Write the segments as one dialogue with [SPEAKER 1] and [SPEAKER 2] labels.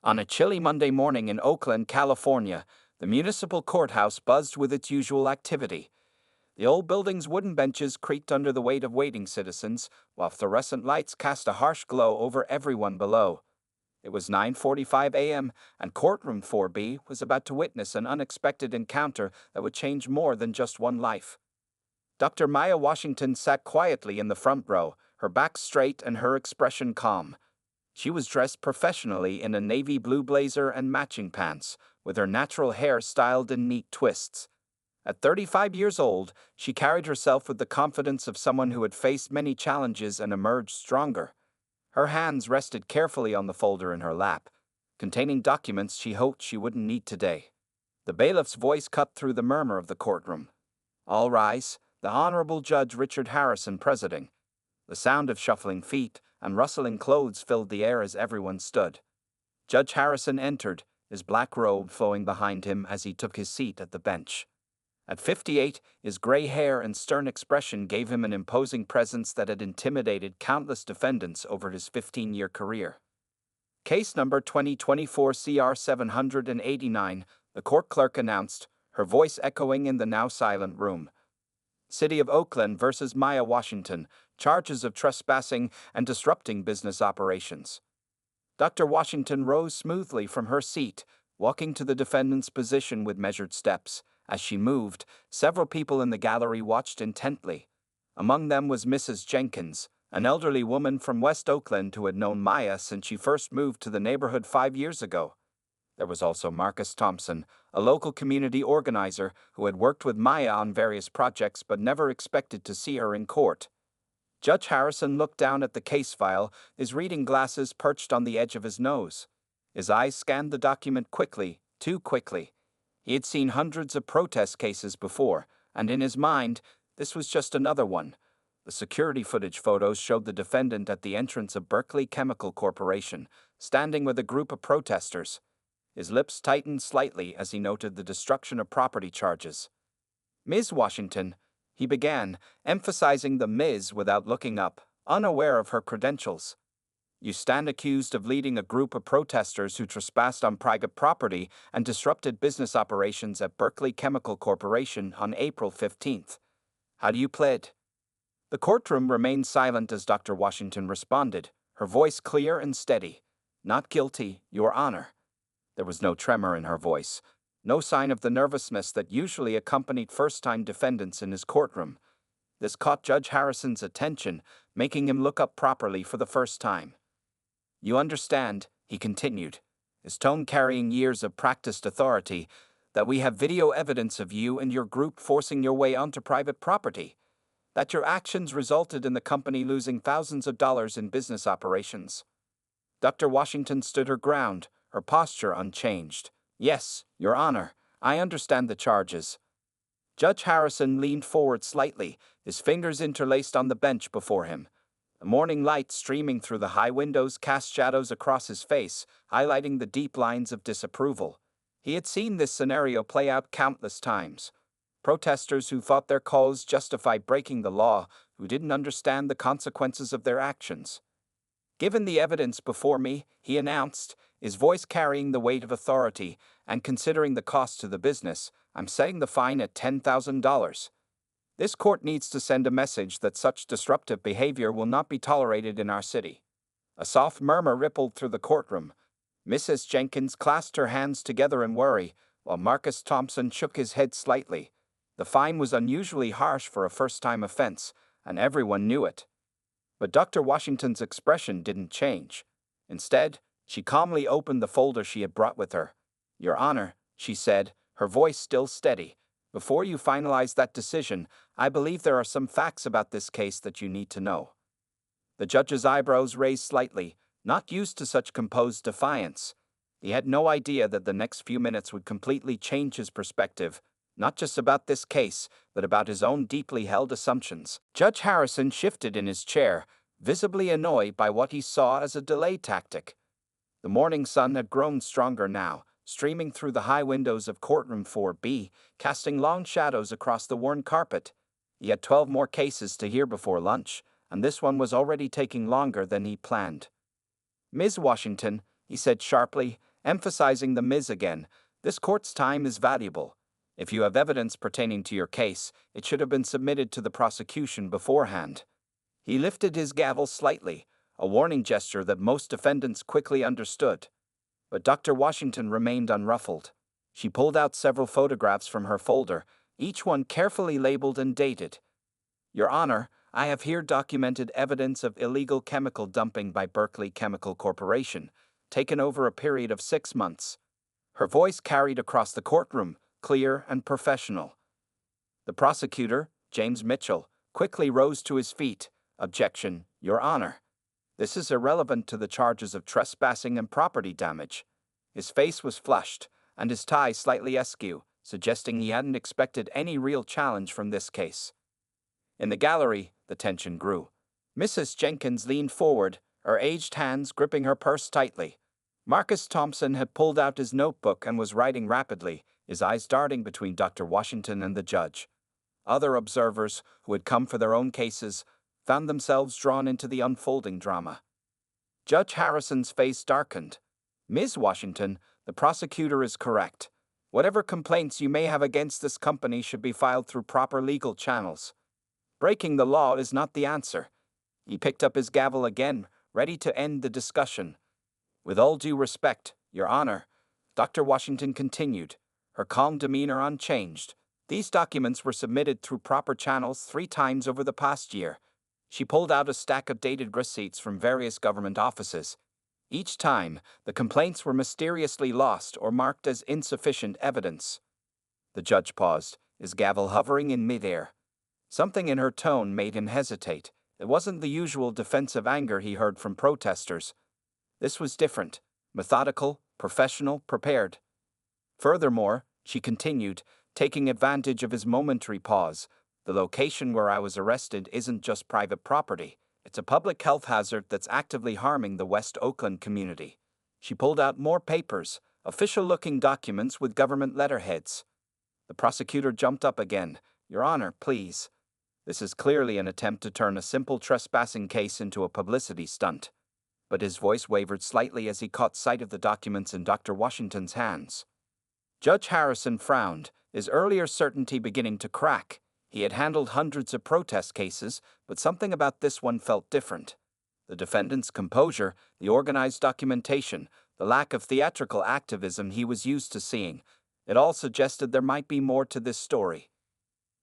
[SPEAKER 1] On a chilly Monday morning in Oakland, California, the municipal courthouse buzzed with its usual activity. The old building's wooden benches creaked under the weight of waiting citizens, while fluorescent lights cast a harsh glow over everyone below. It was 9:45 a.m., and Courtroom 4B was about to witness an unexpected encounter that would change more than just one life. Dr. Maya Washington sat quietly in the front row, her back straight and her expression calm. She was dressed professionally in a navy blue blazer and matching pants, with her natural hair styled in neat twists. At 35 years old, she carried herself with the confidence of someone who had faced many challenges and emerged stronger. Her hands rested carefully on the folder in her lap, containing documents she hoped she wouldn't need today. The bailiff's voice cut through the murmur of the courtroom. "All rise, the Honorable Judge Richard Harrison presiding." The sound of shuffling feet and rustling clothes filled the air as everyone stood. Judge Harrison entered, his black robe flowing behind him as he took his seat at the bench. At 58, his gray hair and stern expression gave him an imposing presence that had intimidated countless defendants over his 15-year career. Case number 2024 CR 789, the court clerk announced, her voice echoing in the now silent room. City of Oakland versus Maya Washington, charges of trespassing and disrupting business operations. Dr. Washington rose smoothly from her seat, walking to the defendant's position with measured steps. As she moved, several people in the gallery watched intently. Among them was Mrs. Jenkins, an elderly woman from West Oakland who had known Maya since she first moved to the neighborhood 5 years ago. There was also Marcus Thompson, a local community organizer who had worked with Maya on various projects but never expected to see her in court. Judge Harrison looked down at the case file, his reading glasses perched on the edge of his nose. His eyes scanned the document quickly, too quickly. He had seen hundreds of protest cases before, and in his mind, this was just another one. The security footage photos showed the defendant at the entrance of Berkeley Chemical Corporation, standing with a group of protesters. His lips tightened slightly as he noted the destruction of property charges. "Ms. Washington," he began, emphasizing the Ms. without looking up, unaware of her credentials. "You stand accused of leading a group of protesters who trespassed on private property and disrupted business operations at Berkeley Chemical Corporation on April 15th. How do you plead?" The courtroom remained silent as Dr. Washington responded, her voice clear and steady. "Not guilty, Your Honor." There was no tremor in her voice, no sign of the nervousness that usually accompanied first-time defendants in his courtroom. This caught Judge Harrison's attention, making him look up properly for the first time. "You understand," he continued, his tone carrying years of practiced authority, "that we have video evidence of you and your group forcing your way onto private property, that your actions resulted in the company losing thousands of dollars in business operations." Dr. Washington stood her ground, her posture unchanged. "Yes, Your Honor, I understand the charges." Judge Harrison leaned forward slightly, his fingers interlaced on the bench before him. The morning light streaming through the high windows cast shadows across his face, highlighting the deep lines of disapproval. He had seen this scenario play out countless times. Protesters who thought their cause justified breaking the law, who didn't understand the consequences of their actions. "Given the evidence before me," he announced, his voice carrying the weight of authority, "and considering the cost to the business, I'm setting the fine at $10,000. This court needs to send a message that such disruptive behavior will not be tolerated in our city." A soft murmur rippled through the courtroom. Mrs. Jenkins clasped her hands together in worry, while Marcus Thompson shook his head slightly. The fine was unusually harsh for a first-time offense, and everyone knew it. But Dr. Washington's expression didn't change. Instead, she calmly opened the folder she had brought with her. "Your Honor," she said, her voice still steady, "before you finalize that decision, I believe there are some facts about this case that you need to know." The judge's eyebrows raised slightly, not used to such composed defiance. He had no idea that the next few minutes would completely change his perspective, not just about this case, but about his own deeply held assumptions. Judge Harrison shifted in his chair, visibly annoyed by what he saw as a delay tactic. The morning sun had grown stronger now, streaming through the high windows of courtroom 4B, casting long shadows across the worn carpet. He had 12 more cases to hear before lunch, and this one was already taking longer than he planned. "Ms. Washington," he said sharply, emphasizing the Ms. again. This court's time is valuable. If you have evidence pertaining to your case, it should have been submitted to the prosecution beforehand. He lifted his gavel slightly, a warning gesture that most defendants quickly understood. But Dr. Washington remained unruffled. She pulled out several photographs from her folder, each one carefully labeled and dated. Your Honor, I have here documented evidence of illegal chemical dumping by Berkeley Chemical Corporation, taken over a period of 6 months. Her voice carried across the courtroom, clear and professional. The prosecutor, James Mitchell, quickly rose to his feet. Objection, Your Honor. This is irrelevant to the charges of trespassing and property damage. His face was flushed, and his tie slightly askew, suggesting he hadn't expected any real challenge from this case. In the gallery, the tension grew. Mrs. Jenkins leaned forward, her aged hands gripping her purse tightly. Marcus Thompson had pulled out his notebook and was writing rapidly, his eyes darting between Dr. Washington and the judge. Other observers, who had come for their own cases, found themselves drawn into the unfolding drama. Judge Harrison's face darkened. Ms. Washington, the prosecutor is correct. Whatever complaints you may have against this company should be filed through proper legal channels. Breaking the law is not the answer. He picked up his gavel again, ready to end the discussion. With all due respect, Your Honor, Dr. Washington continued, her calm demeanor unchanged. These documents were submitted through proper channels 3 times over the past year. She pulled out a stack of dated receipts from various government offices. Each time, the complaints were mysteriously lost or marked as insufficient evidence. The judge paused, his gavel hovering in midair. Something in her tone made him hesitate. It wasn't the usual defensive anger he heard from protesters. This was different, methodical, professional, prepared. Furthermore, she continued, taking advantage of his momentary pause, the location where I was arrested isn't just private property. It's a public health hazard that's actively harming the West Oakland community. She pulled out more papers, official-looking documents with government letterheads. The prosecutor jumped up again. Your Honor, please. This is clearly an attempt to turn a simple trespassing case into a publicity stunt. But his voice wavered slightly as he caught sight of the documents in Dr. Washington's hands. Judge Harrison frowned, his earlier certainty beginning to crack. He had handled hundreds of protest cases, but something about this one felt different. The defendant's composure, the organized documentation, the lack of theatrical activism he was used to seeing, it all suggested there might be more to this story.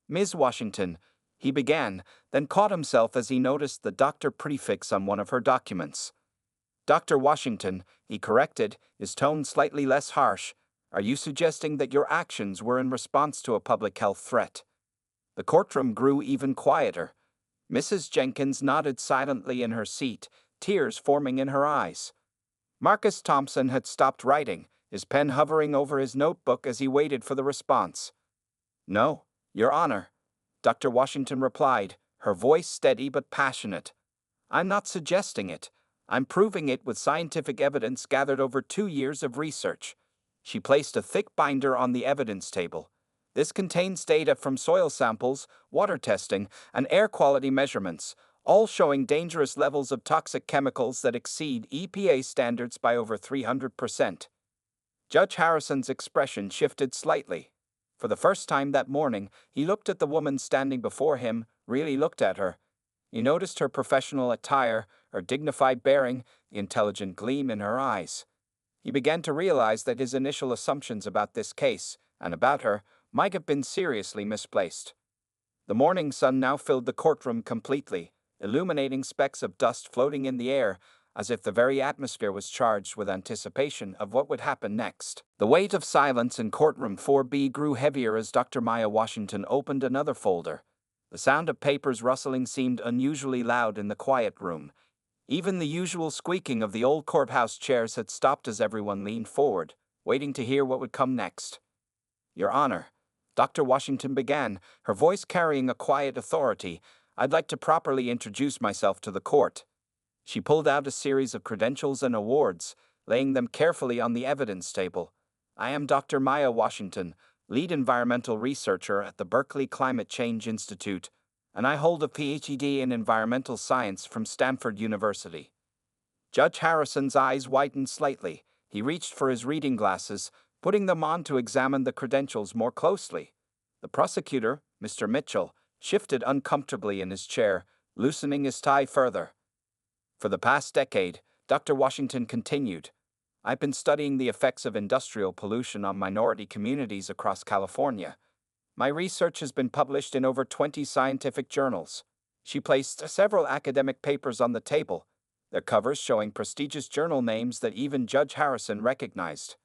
[SPEAKER 1] Ms. Washington, he began, then caught himself as he noticed the doctor prefix on one of her documents. Dr. Washington, he corrected, his tone slightly less harsh, are you suggesting that your actions were in response to a public health threat? The courtroom grew even quieter. Mrs. Jenkins nodded silently in her seat, tears forming in her eyes. Marcus Thompson had stopped writing, his pen hovering over his notebook as he waited for the response. No, Your Honor, Dr. Washington replied, her voice steady but passionate. I'm not suggesting it. I'm proving it with scientific evidence gathered over 2 years of research. She placed a thick binder on the evidence table. This contains data from soil samples, water testing, and air quality measurements, all showing dangerous levels of toxic chemicals that exceed EPA standards by over 300%. Judge Harrison's expression shifted slightly. For the first time that morning, he looked at the woman standing before him, really looked at her. He noticed her professional attire, her dignified bearing, the intelligent gleam in her eyes. He began to realize that his initial assumptions about this case, and about her, might have been seriously misplaced. The morning sun now filled the courtroom completely, illuminating specks of dust floating in the air, as if the very atmosphere was charged with anticipation of what would happen next. The weight of silence in courtroom 4B grew heavier as Dr. Maya Washington opened another folder. The sound of papers rustling seemed unusually loud in the quiet room. Even the usual squeaking of the old courthouse chairs had stopped as everyone leaned forward, waiting to hear what would come next. Your Honor, Dr. Washington began, her voice carrying a quiet authority, I'd like to properly introduce myself to the court. She pulled out a series of credentials and awards, laying them carefully on the evidence table. I am Dr. Maya Washington, lead environmental researcher at the Berkeley Climate Change Institute, and I hold a PhD in environmental science from Stanford University. Judge Harrison's eyes widened slightly, He reached for his reading glasses, putting them on to examine the credentials more closely. The prosecutor, Mr. Mitchell, shifted uncomfortably in his chair, loosening his tie further. For the past decade, Dr. Washington continued, I've been studying the effects of industrial pollution on minority communities across California. My research has been published in over 20 scientific journals. She placed several academic papers on the table, their covers showing prestigious journal names that even Judge Harrison recognized.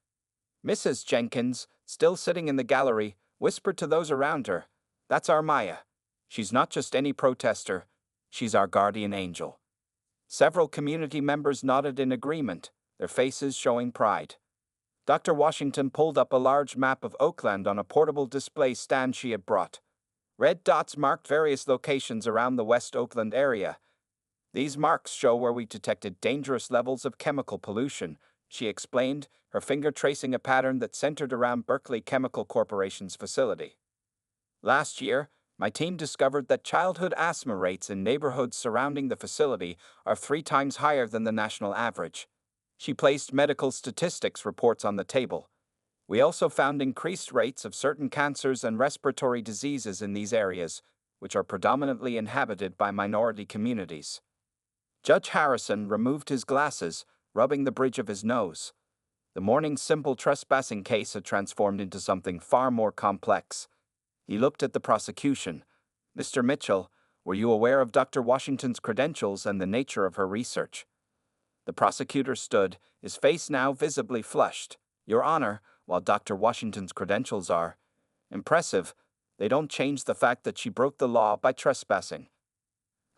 [SPEAKER 1] Mrs. Jenkins, still sitting in the gallery, whispered to those around her, That's our Maya. She's not just any protester, she's our guardian angel. Several community members nodded in agreement, their faces showing pride. Dr. Washington pulled up a large map of Oakland on a portable display stand she had brought. Red dots marked various locations around the West Oakland area. These marks show where we detected dangerous levels of chemical pollution, she explained, her finger tracing a pattern that centered around Berkeley Chemical Corporation's facility. Last year, my team discovered that childhood asthma rates in neighborhoods surrounding the facility are 3 times higher than the national average. She placed medical statistics reports on the table. We also found increased rates of certain cancers and respiratory diseases in these areas, which are predominantly inhabited by minority communities. Judge Harrison removed his glasses, rubbing the bridge of his nose. The morning's simple trespassing case had transformed into something far more complex. He looked at the prosecution. Mr. Mitchell, were you aware of Dr. Washington's credentials and the nature of her research? The prosecutor stood, his face now visibly flushed. Your Honor, while Dr. Washington's credentials are impressive, they don't change the fact that she broke the law by trespassing.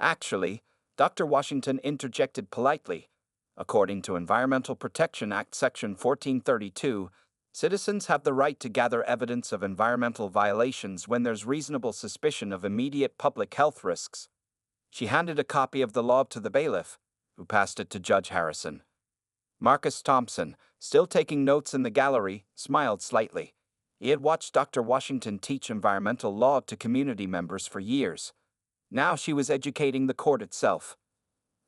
[SPEAKER 1] Actually, Dr. Washington interjected politely. According to Environmental Protection Act Section 1432, citizens have the right to gather evidence of environmental violations when there's reasonable suspicion of immediate public health risks. She handed a copy of the law to the bailiff, who passed it to Judge Harrison. Marcus Thompson, still taking notes in the gallery, smiled slightly. He had watched Dr. Washington teach environmental law to community members for years. Now she was educating the court itself.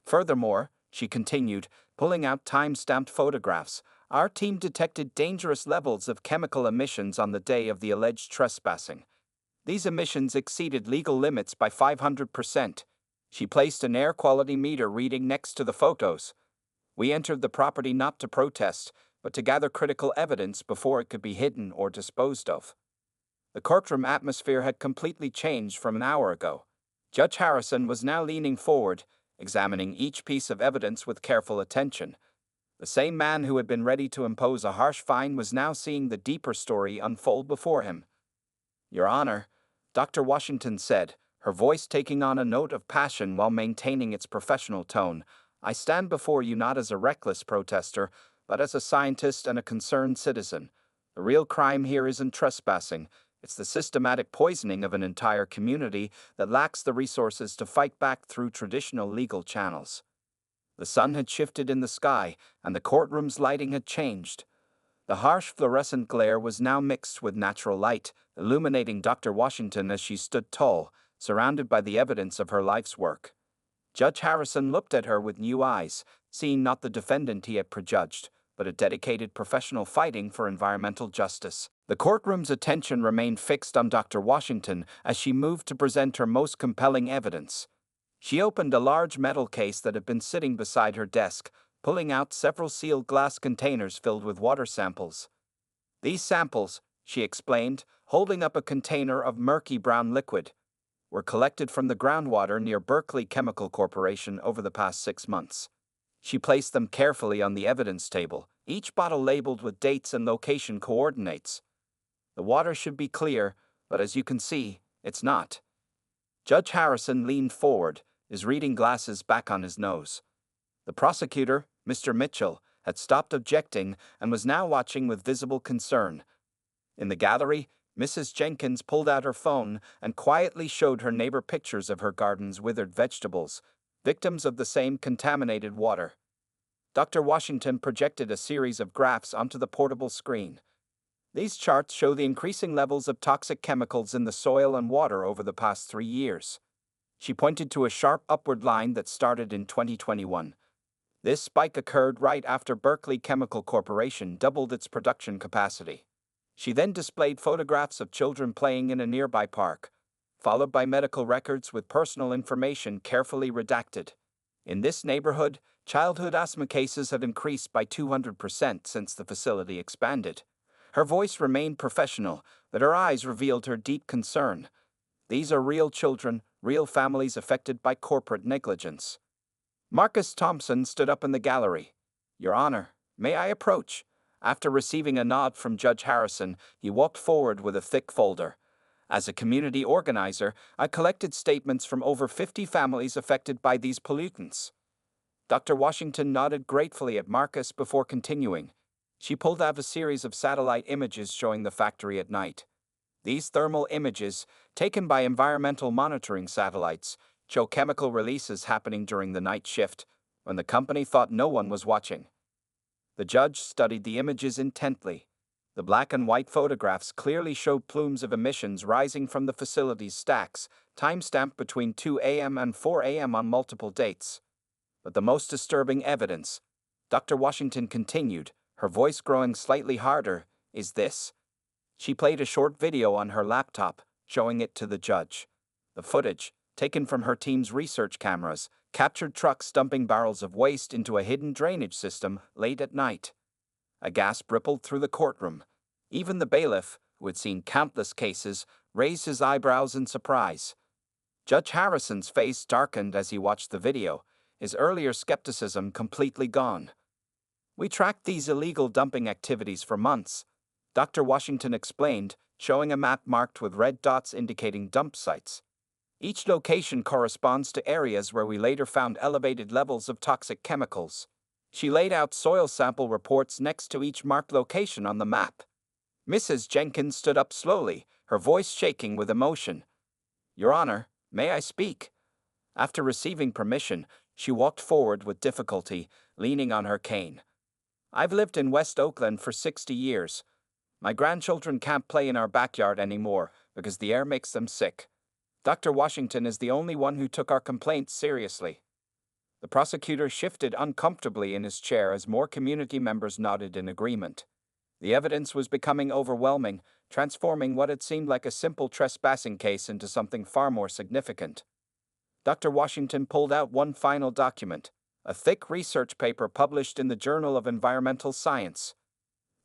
[SPEAKER 1] Furthermore, she continued, pulling out time-stamped photographs, our team detected dangerous levels of chemical emissions on the day of the alleged trespassing. These emissions exceeded legal limits by 500%. She placed an air quality meter reading next to the photos. We entered the property not to protest, but to gather critical evidence before it could be hidden or disposed of. The courtroom atmosphere had completely changed from an hour ago. Judge Harrison was now leaning forward, examining each piece of evidence with careful attention. The same man who had been ready to impose a harsh fine was now seeing the deeper story unfold before him. Your Honor, Dr. Washington said, her voice taking on a note of passion while maintaining its professional tone, I stand before you not as a reckless protester, but as a scientist and a concerned citizen. The real crime here isn't trespassing. It's the systematic poisoning of an entire community that lacks the resources to fight back through traditional legal channels. The sun had shifted in the sky, and the courtroom's lighting had changed. The harsh fluorescent glare was now mixed with natural light, illuminating Dr. Washington as she stood tall, surrounded by the evidence of her life's work. Judge Harrison looked at her with new eyes, seeing not the defendant he had prejudged, but a dedicated professional fighting for environmental justice. The courtroom's attention remained fixed on Dr. Washington as she moved to present her most compelling evidence. She opened a large metal case that had been sitting beside her desk, pulling out several sealed glass containers filled with water samples. These samples, she explained, holding up a container of murky brown liquid, were collected from the groundwater near Berkeley Chemical Corporation over the past 6 months. She placed them carefully on the evidence table, each bottle labeled with dates and location coordinates. The water should be clear, but as you can see, it's not. Judge Harrison leaned forward, his reading glasses back on his nose. The prosecutor, Mr. Mitchell, had stopped objecting and was now watching with visible concern. In the gallery, Mrs. Jenkins pulled out her phone and quietly showed her neighbor pictures of her garden's withered vegetables, victims of the same contaminated water. Dr. Washington projected a series of graphs onto the portable screen. These charts show the increasing levels of toxic chemicals in the soil and water over the past 3 years. She pointed to a sharp upward line that started in 2021. This spike occurred right after Berkeley Chemical Corporation doubled its production capacity. She then displayed photographs of children playing in a nearby park, followed by medical records with personal information carefully redacted. In this neighborhood, childhood asthma cases had increased by 200% since the facility expanded. Her voice remained professional, but her eyes revealed her deep concern. These are real children, real families affected by corporate negligence. Marcus Thompson stood up in the gallery. "Your Honor, may I approach?" After receiving a nod from Judge Harrison, he walked forward with a thick folder. As a community organizer, I collected statements from over 50 families affected by these pollutants. Dr. Washington nodded gratefully at Marcus before continuing. She pulled out a series of satellite images showing the factory at night. These thermal images, taken by environmental monitoring satellites, show chemical releases happening during the night shift, when the company thought no one was watching. The judge studied the images intently. The black and white photographs clearly showed plumes of emissions rising from the facility's stacks, timestamped between 2 a.m. and 4 a.m. on multiple dates. But the most disturbing evidence, Dr. Washington continued, her voice growing slightly harder, is this. She played a short video on her laptop, showing it to the judge. The footage, taken from her team's research cameras, captured trucks dumping barrels of waste into a hidden drainage system late at night. A gasp rippled through the courtroom. Even the bailiff, who had seen countless cases, raised his eyebrows in surprise. Judge Harrison's face darkened as he watched the video, his earlier skepticism completely gone. "We tracked these illegal dumping activities for months," Dr. Washington explained, showing a map marked with red dots indicating dump sites. "Each location corresponds to areas where we later found elevated levels of toxic chemicals." She laid out soil sample reports next to each marked location on the map. Mrs. Jenkins stood up slowly, her voice shaking with emotion. "Your Honor, may I speak?" After receiving permission, she walked forward with difficulty, leaning on her cane. "I've lived in West Oakland for 60 years. My grandchildren can't play in our backyard anymore because the air makes them sick. Dr. Washington is the only one who took our complaints seriously." The prosecutor shifted uncomfortably in his chair as more community members nodded in agreement. The evidence was becoming overwhelming, transforming what had seemed like a simple trespassing case into something far more significant. Dr. Washington pulled out one final document, a thick research paper published in the Journal of Environmental Science.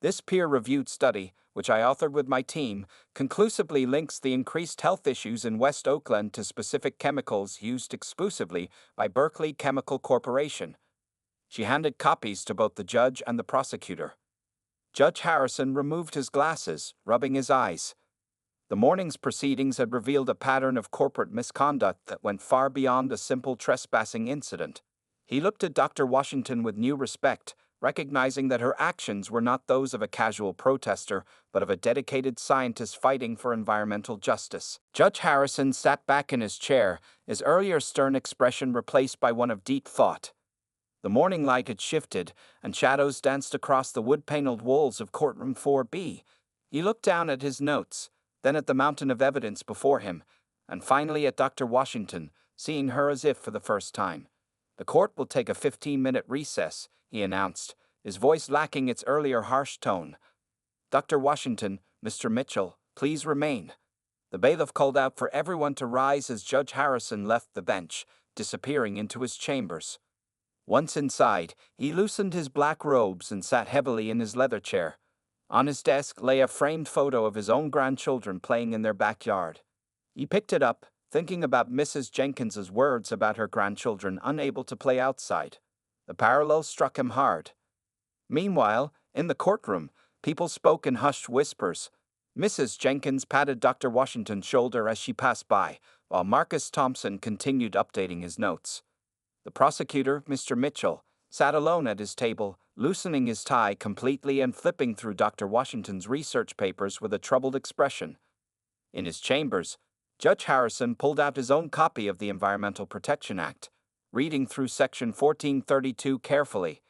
[SPEAKER 1] This peer-reviewed study, which I authored with my team, conclusively links the increased health issues in West Oakland to specific chemicals used exclusively by Berkeley Chemical Corporation. She handed copies to both the judge and the prosecutor. Judge Harrison removed his glasses, rubbing his eyes. The morning's proceedings had revealed a pattern of corporate misconduct that went far beyond a simple trespassing incident. He looked at Dr. Washington with new respect, recognizing that her actions were not those of a casual protester, but of a dedicated scientist fighting for environmental justice. Judge Harrison sat back in his chair, his earlier stern expression replaced by one of deep thought. The morning light had shifted, and shadows danced across the wood-paneled walls of courtroom 4B. He looked down at his notes, then at the mountain of evidence before him, and finally at Dr. Washington, seeing her as if for the first time. "The court will take a 15-minute recess," he announced, his voice lacking its earlier harsh tone. "Dr. Washington, Mr. Mitchell, please remain." The bailiff called out for everyone to rise as Judge Harrison left the bench, disappearing into his chambers. Once inside, he loosened his black robes and sat heavily in his leather chair. On his desk lay a framed photo of his own grandchildren playing in their backyard. He picked it up, thinking about Mrs. Jenkins's words about her grandchildren unable to play outside. The parallel struck him hard. Meanwhile, in the courtroom, people spoke in hushed whispers. Mrs. Jenkins patted Dr. Washington's shoulder as she passed by, while Marcus Thompson continued updating his notes. The prosecutor, Mr. Mitchell, sat alone at his table, loosening his tie completely and flipping through Dr. Washington's research papers with a troubled expression. In his chambers, Judge Harrison pulled out his own copy of the Environmental Protection Act, reading through Section 1432 carefully,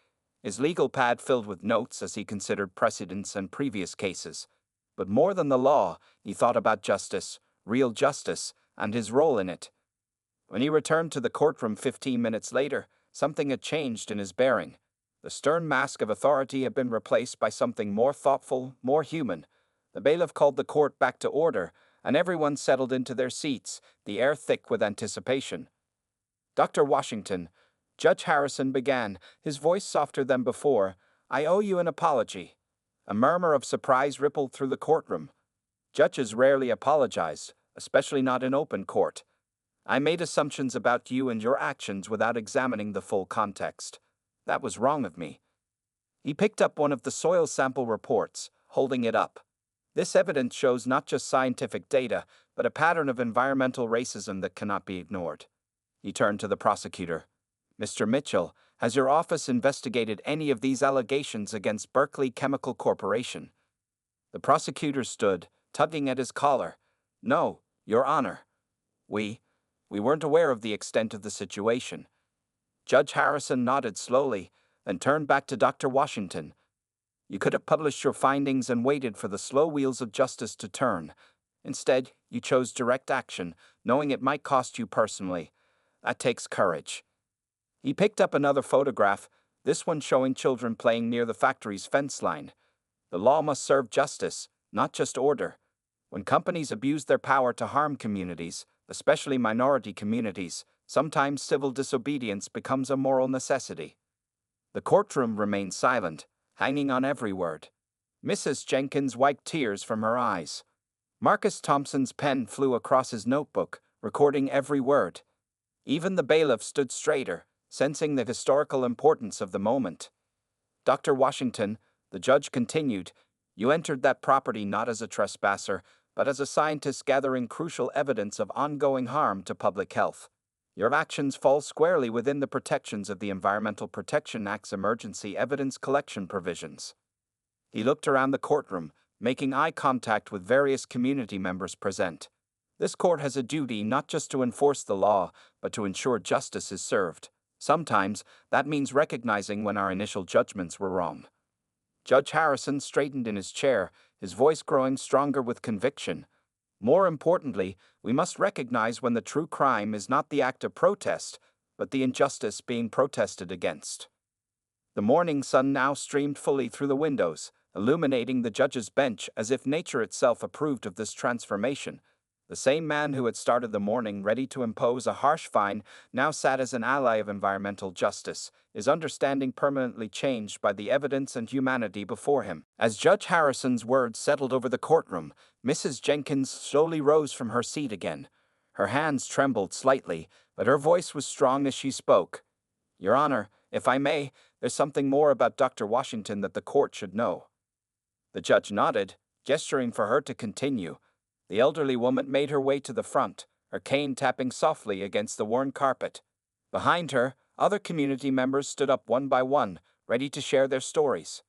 [SPEAKER 1] his legal pad filled with notes as he considered precedents and previous cases. But more than the law, he thought about justice, real justice, and his role in it. When he returned to the courtroom 15 minutes later, Something had changed in his bearing. The stern mask of authority had been replaced by something more thoughtful, more human. The bailiff called the court back to order, and everyone settled into their seats, the air thick with anticipation. "Dr. Washington," Judge Harrison began, his voice softer than before, "I owe you an apology." A murmur of surprise rippled through the courtroom. Judges rarely apologized, especially not in open court. "I made assumptions about you and your actions without examining the full context. That was wrong of me." He picked up one of the soil sample reports, holding it up. "This evidence shows not just scientific data, but a pattern of environmental racism that cannot be ignored." He turned to the prosecutor. "Mr. Mitchell, has your office investigated any of these allegations against Berkeley Chemical Corporation?" The prosecutor stood, tugging at his collar. "No, Your Honor. We weren't aware of the extent of the situation." Judge Harrison nodded slowly, then turned back to Dr. Washington. "You could have published your findings and waited for the slow wheels of justice to turn. Instead, you chose direct action, knowing it might cost you personally. That takes courage." He picked up another photograph, this one showing children playing near the factory's fence line. The law must serve justice, not just order. When companies abuse their power to harm communities, especially minority communities, sometimes civil disobedience becomes a moral necessity. The courtroom remained silent, hanging on every word. Mrs. Jenkins wiped tears from her eyes. Marcus Thompson's pen flew across his notebook, recording every word. Even the bailiff stood straighter, sensing the historical importance of the moment. "Dr. Washington," the judge continued, "you entered that property not as a trespasser, but as a scientist gathering crucial evidence of ongoing harm to public health. Your actions fall squarely within the protections of the Environmental Protection Act's emergency evidence collection provisions." He looked around the courtroom, making eye contact with various community members present. This court has a duty not just to enforce the law, but to ensure justice is served. Sometimes, that means recognizing when our initial judgments were wrong. Judge Harrison straightened in his chair, his voice growing stronger with conviction. "More importantly, we must recognize when the true crime is not the act of protest, but the injustice being protested against." The morning sun now streamed fully through the windows, illuminating the judge's bench as if nature itself approved of this transformation. The same man who had started the morning ready to impose a harsh fine now sat as an ally of environmental justice, his understanding permanently changed by the evidence and humanity before him. As Judge Harrison's words settled over the courtroom, Mrs. Jenkins slowly rose from her seat again. Her hands trembled slightly, but her voice was strong as she spoke. "Your Honor, if I may, there's something more about Dr. Washington that the court should know." The judge nodded, gesturing for her to continue. The elderly woman made her way to the front, her cane tapping softly against the worn carpet. Behind her, other community members stood up one by one, ready to share their stories.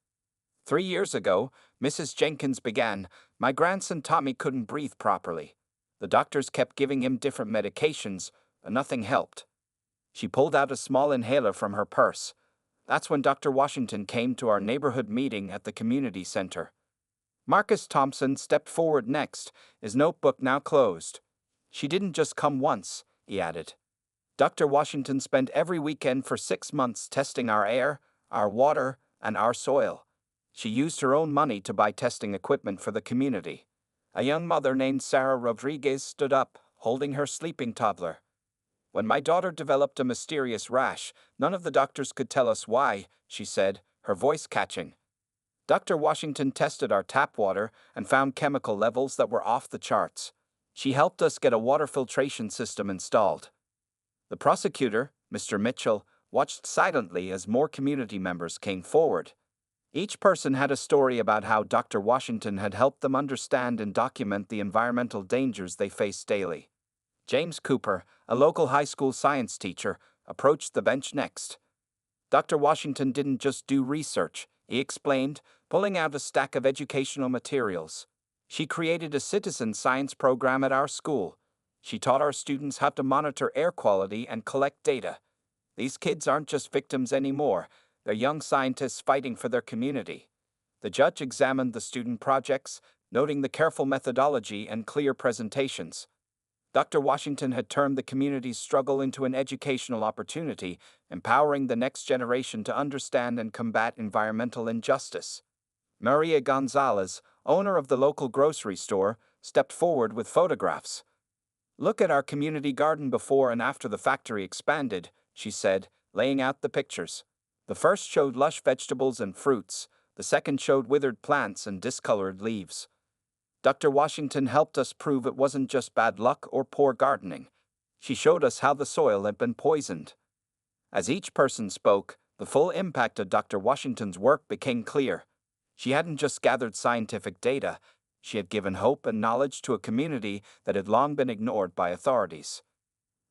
[SPEAKER 1] 3 years ago, Mrs. Jenkins began, my grandson Tommy couldn't breathe properly. The doctors kept giving him different medications, but nothing helped. She pulled out a small inhaler from her purse. That's when Dr. Washington came to our neighborhood meeting at the community center. Marcus Thompson stepped forward next, his notebook now closed. She didn't just come once, he added. Dr. Washington spent every weekend for 6 months testing our air, our water, and our soil. She used her own money to buy testing equipment for the community. A young mother named Sarah Rodriguez stood up, holding her sleeping toddler. When my daughter developed a mysterious rash, none of the doctors could tell us why, she said, her voice catching. Dr. Washington tested our tap water and found chemical levels that were off the charts. She helped us get a water filtration system installed. The prosecutor, Mr. Mitchell, watched silently as more community members came forward. Each person had a story about how Dr. Washington had helped them understand and document the environmental dangers they faced daily. James Cooper, a local high school science teacher, approached the bench next. Dr. Washington didn't just do research, he explained, pulling out a stack of educational materials. She created a citizen science program at our school. She taught our students how to monitor air quality and collect data. These kids aren't just victims anymore, they're young scientists fighting for their community. The judge examined the student projects, noting the careful methodology and clear presentations. Dr. Washington had turned the community's struggle into an educational opportunity, empowering the next generation to understand and combat environmental injustice. Maria Gonzalez, owner of the local grocery store, stepped forward with photographs. "Look at our community garden before and after the factory expanded," she said, laying out the pictures. The first showed lush vegetables and fruits, the second showed withered plants and discolored leaves. Dr. Washington helped us prove it wasn't just bad luck or poor gardening. She showed us how the soil had been poisoned. As each person spoke, the full impact of Dr. Washington's work became clear. She hadn't just gathered scientific data, she had given hope and knowledge to a community that had long been ignored by authorities.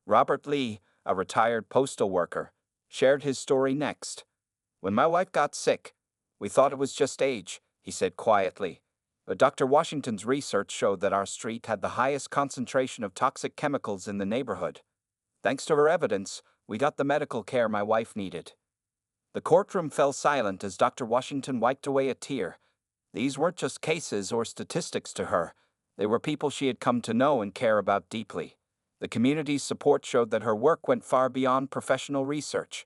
[SPEAKER 1] Robert Lee, a retired postal worker, shared his story next. "When my wife got sick, we thought it was just age," he said quietly. But Dr. Washington's research showed that our street had the highest concentration of toxic chemicals in the neighborhood. Thanks to her evidence, we got the medical care my wife needed. The courtroom fell silent as Dr. Washington wiped away a tear. These weren't just cases or statistics to her. They were people she had come to know and care about deeply. The community's support showed that her work went far beyond professional research.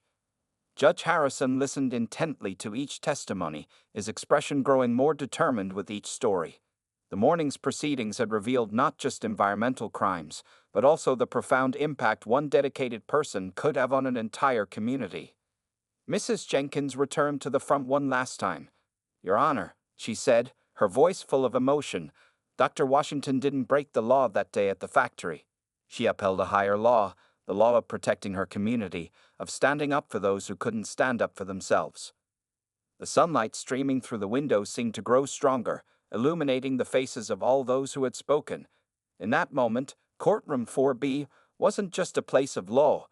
[SPEAKER 1] Judge Harrison listened intently to each testimony, his expression growing more determined with each story. The morning's proceedings had revealed not just environmental crimes, but also the profound impact one dedicated person could have on an entire community. Mrs. Jenkins returned to the front one last time. "Your Honor," she said, her voice full of emotion, "Dr. Washington didn't break the law that day at the factory. She upheld a higher law, the law of protecting her community, of standing up for those who couldn't stand up for themselves." The sunlight streaming through the window seemed to grow stronger, illuminating the faces of all those who had spoken. In that moment, Courtroom 4B wasn't just a place of law.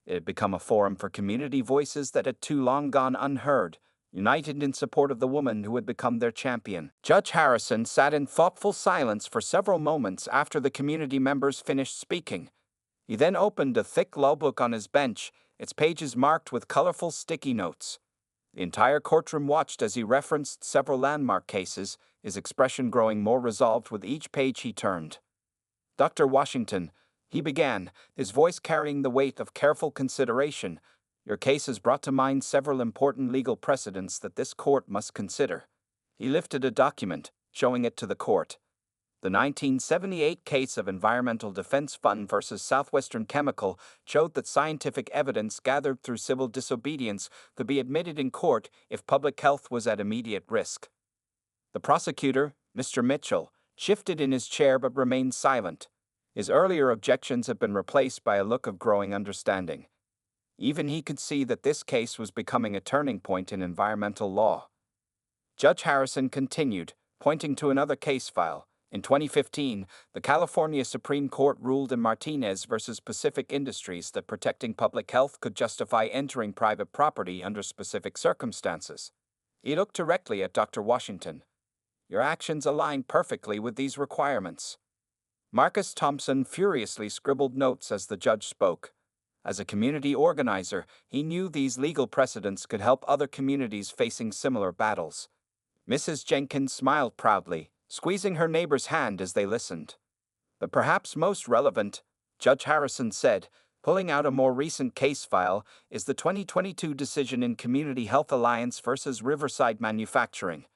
[SPEAKER 1] It had become a forum for community voices that had too long gone unheard, united in support of the woman who had become their champion. Judge Harrison sat in thoughtful silence for several moments after the community members finished speaking. He then opened a thick law book on his bench, its pages marked with colorful sticky notes. The entire courtroom watched as he referenced several landmark cases, his expression growing more resolved with each page he turned. "Dr. Washington," he began, his voice carrying the weight of careful consideration, "your case has brought to mind several important legal precedents that this court must consider." He lifted a document, showing it to the court. The 1978 case of Environmental Defense Fund versus Southwestern Chemical showed that scientific evidence gathered through civil disobedience could be admitted in court if public health was at immediate risk. The prosecutor, Mr. Mitchell, shifted in his chair but remained silent. His earlier objections had been replaced by a look of growing understanding. Even he could see that this case was becoming a turning point in environmental law. Judge Harrison continued, pointing to another case file. In 2015, the California Supreme Court ruled in Martinez versus Pacific Industries that protecting public health could justify entering private property under specific circumstances. He looked directly at Dr. Washington. "Your actions align perfectly with these requirements." Marcus Thompson furiously scribbled notes as the judge spoke. As a community organizer, he knew these legal precedents could help other communities facing similar battles. Mrs. Jenkins smiled proudly, squeezing her neighbor's hand as they listened. "But perhaps most relevant," Judge Harrison said, pulling out a more recent case file, "is the 2022 decision in Community Health Alliance versus Riverside Manufacturing.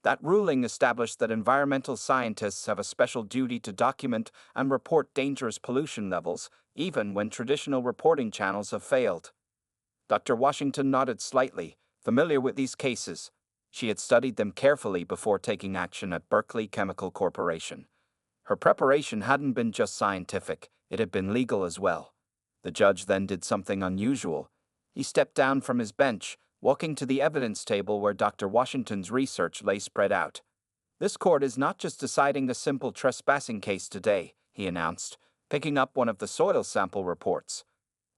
[SPEAKER 1] That ruling established that environmental scientists have a special duty to document and report dangerous pollution levels, even when traditional reporting channels have failed." Dr. Washington nodded slightly, familiar with these cases. She had studied them carefully before taking action at Berkeley Chemical Corporation. Her preparation hadn't been just scientific, it had been legal as well. The judge then did something unusual. He stepped down from his bench, walking to the evidence table where Dr. Washington's research lay spread out. "This court is not just deciding a simple trespassing case today," he announced, picking up one of the soil sample reports.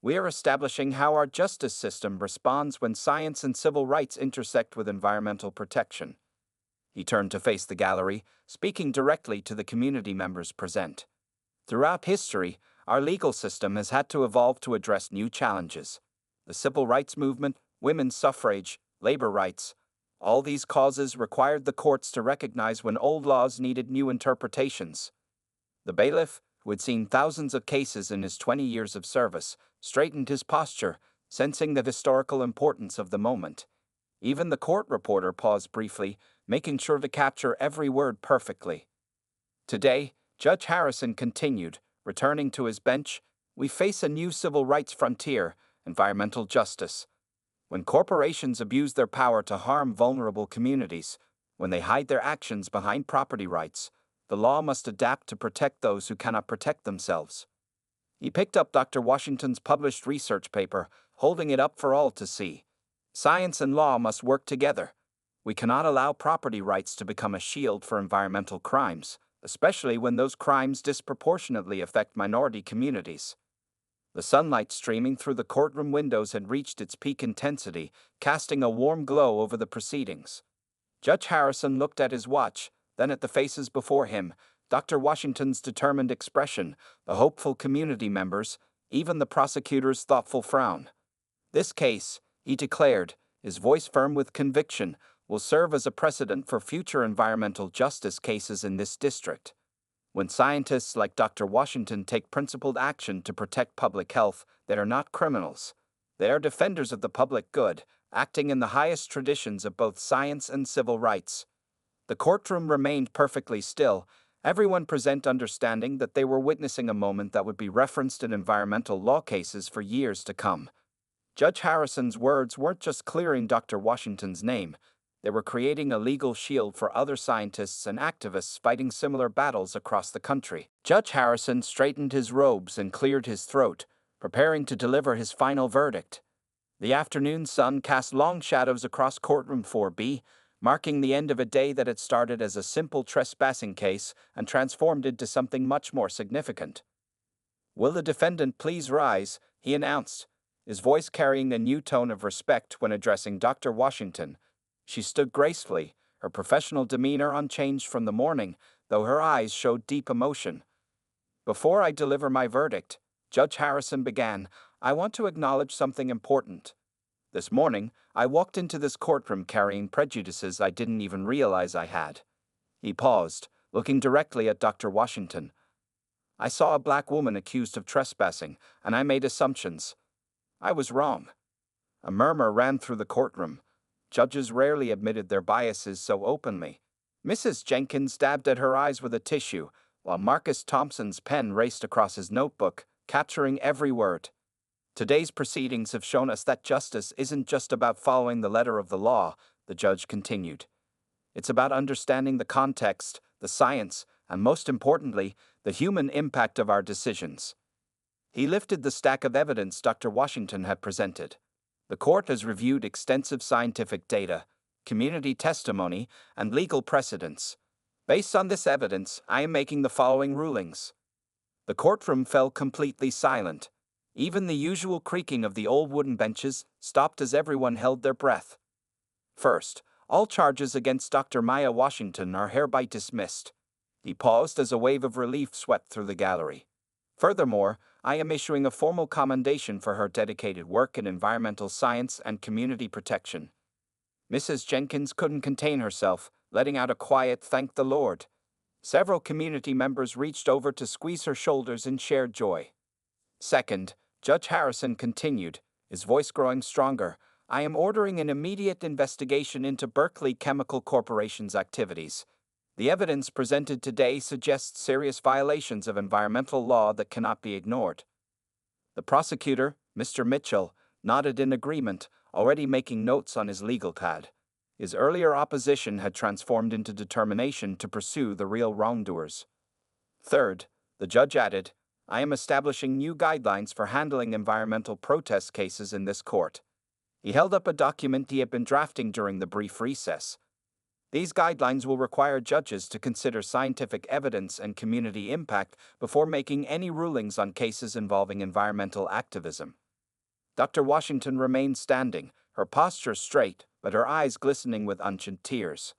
[SPEAKER 1] "We are establishing how our justice system responds when science and civil rights intersect with environmental protection." He turned to face the gallery, speaking directly to the community members present. "Throughout history, our legal system has had to evolve to address new challenges. The civil rights movement, women's suffrage, labor rights. All these causes required the courts to recognize when old laws needed new interpretations. The bailiff, who had seen thousands of cases in his 20 years of service, straightened his posture, sensing the historical importance of the moment. Even the court reporter paused briefly, making sure to capture every word perfectly. Today, Judge Harrison continued, returning to his bench, we face a new civil rights frontier, environmental justice. When corporations abuse their power to harm vulnerable communities, when they hide their actions behind property rights, the law must adapt to protect those who cannot protect themselves. He picked up Dr. Washington's published research paper, holding it up for all to see. Science and law must work together. We cannot allow property rights to become a shield for environmental crimes, especially when those crimes disproportionately affect minority communities. The sunlight streaming through the courtroom windows had reached its peak intensity, casting a warm glow over the proceedings. Judge Harrison looked at his watch, then at the faces before him, Dr. Washington's determined expression, the hopeful community members, even the prosecutor's thoughtful frown. This case, he declared, his voice firm with conviction, will serve as a precedent for future environmental justice cases in this district. When scientists like Dr. Washington take principled action to protect public health, they are not criminals. They are defenders of the public good, acting in the highest traditions of both science and civil rights. The courtroom remained perfectly still, everyone present understanding that they were witnessing a moment that would be referenced in environmental law cases for years to come. Judge Harrison's words weren't just clearing Dr. Washington's name, they were creating a legal shield for other scientists and activists fighting similar battles across the country. Judge Harrison straightened his robes and cleared his throat, preparing to deliver his final verdict. The afternoon sun cast long shadows across courtroom 4B, marking the end of a day that had started as a simple trespassing case and transformed into something much more significant. Will the defendant please rise, he announced, his voice carrying a new tone of respect when addressing Dr. Washington. She stood gracefully, her professional demeanor unchanged from the morning, though her eyes showed deep emotion. Before I deliver my verdict, Judge Harrison began, I want to acknowledge something important. This morning, I walked into this courtroom carrying prejudices I didn't even realize I had. He paused, looking directly at Dr. Washington. I saw a black woman accused of trespassing, and I made assumptions. I was wrong. A murmur ran through the courtroom. Judges rarely admitted their biases so openly. Mrs. Jenkins dabbed at her eyes with a tissue, while Marcus Thompson's pen raced across his notebook, capturing every word. Today's proceedings have shown us that justice isn't just about following the letter of the law, the judge continued. It's about understanding the context, the science, and most importantly, the human impact of our decisions. He lifted the stack of evidence Dr. Washington had presented. The court has reviewed extensive scientific data, community testimony, and legal precedents. Based on this evidence, I am making the following rulings. The courtroom fell completely silent. Even the usual creaking of the old wooden benches stopped as everyone held their breath. First, all charges against Dr. Maya Washington are hereby dismissed. He paused as a wave of relief swept through the gallery. Furthermore, I am issuing a formal commendation for her dedicated work in environmental science and community protection. Mrs. Jenkins couldn't contain herself, letting out a quiet "Thank the Lord." Several community members reached over to squeeze her shoulders in shared joy. Second, Judge Harrison continued, his voice growing stronger, I am ordering an immediate investigation into Berkeley Chemical Corporation's activities. The evidence presented today suggests serious violations of environmental law that cannot be ignored. The prosecutor, Mr. Mitchell, nodded in agreement, already making notes on his legal pad. His earlier opposition had transformed into determination to pursue the real wrongdoers. Third, the judge added, I am establishing new guidelines for handling environmental protest cases in this court. He held up a document he had been drafting during the brief recess. These guidelines will require judges to consider scientific evidence and community impact before making any rulings on cases involving environmental activism. Dr. Washington remained standing, her posture straight, but her eyes glistening with unshed tears.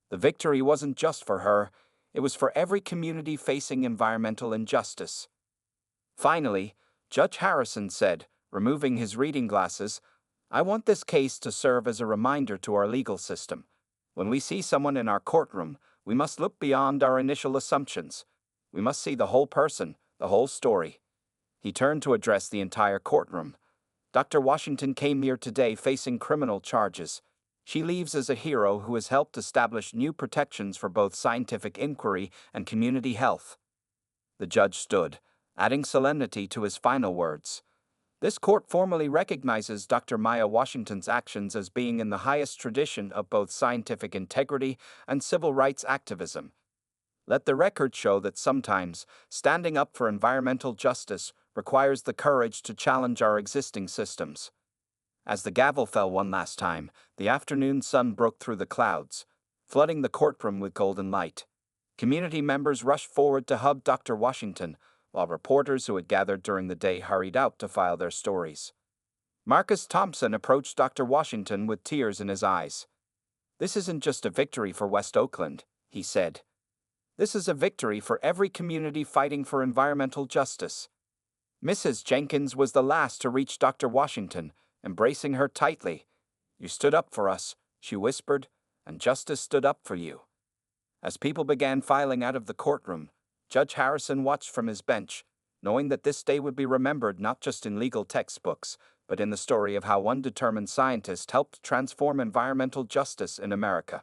[SPEAKER 1] The victory wasn't just for her, it was for every community facing environmental injustice. Finally, Judge Harrison said, removing his reading glasses, I want this case to serve as a reminder to our legal system. When we see someone in our courtroom, we must look beyond our initial assumptions. We must see the whole person, the whole story. He turned to address the entire courtroom. Dr. Washington came here today facing criminal charges. She leaves as a hero who has helped establish new protections for both scientific inquiry and community health. The judge stood, adding solemnity to his final words. This court formally recognizes Dr. Maya Washington's actions as being in the highest tradition of both scientific integrity and civil rights activism. Let the record show that sometimes standing up for environmental justice requires the courage to challenge our existing systems. As the gavel fell one last time, the afternoon sun broke through the clouds, flooding the courtroom with golden light. Community members rushed forward to hug Dr. Washington, while reporters who had gathered during the day hurried out to file their stories. Marcus Thompson approached Dr. Washington with tears in his eyes. "This isn't just a victory for West Oakland," he said. "This is a victory for every community fighting for environmental justice." Mrs. Jenkins was the last to reach Dr. Washington, embracing her tightly. "You stood up for us," she whispered, "and justice stood up for you." As people began filing out of the courtroom, Judge Harrison watched from his bench, knowing that this day would be remembered not just in legal textbooks, but in the story of how one determined scientist helped transform environmental justice in America.